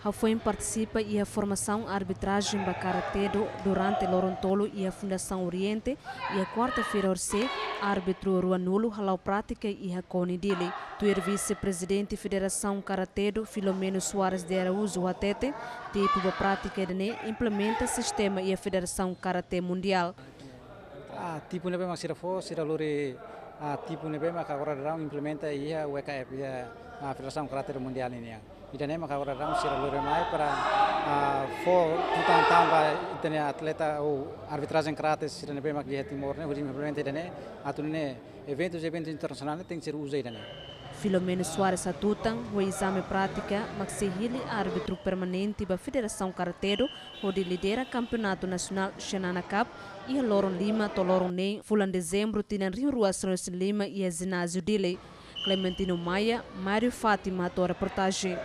Rafael participa e a formação arbitragem da Karatedo durante Lorontolo e a Fundação Oriente e a quarta-feira Orse, árbitro Nulu, Halao Praktika e a Cone dele. Tu é vice-presidente Federasaun Karatedo, Filomeno Soares de Araújo Atete, tipo da prática de implementa sistema e a Federação Karate Mundial. Tipo nebe mak sira fo sira lori tipo nebe mak agora rau implementa ia WKF ia Federasaun Karate Mundial ini ya. Ida mak agora rau sira lori mai para fo tutang ba itene atleta ou arbitragem karate sira nebe mak dia timor ne hoje implementa ida atune eventos internacionais tem que ser usado ida Filomeno Soares atutam o Izame Praktika, maxihili árbitro permanente da Federação Karatedo, onde lidera campeonato nacional Xanana Cup e a Loron Lima, Toloron Nem, fulan dezembro, tinan Rio Ruas Lima e a ginásio dele. Clementino Maia, Mário Fátima, a reportagem.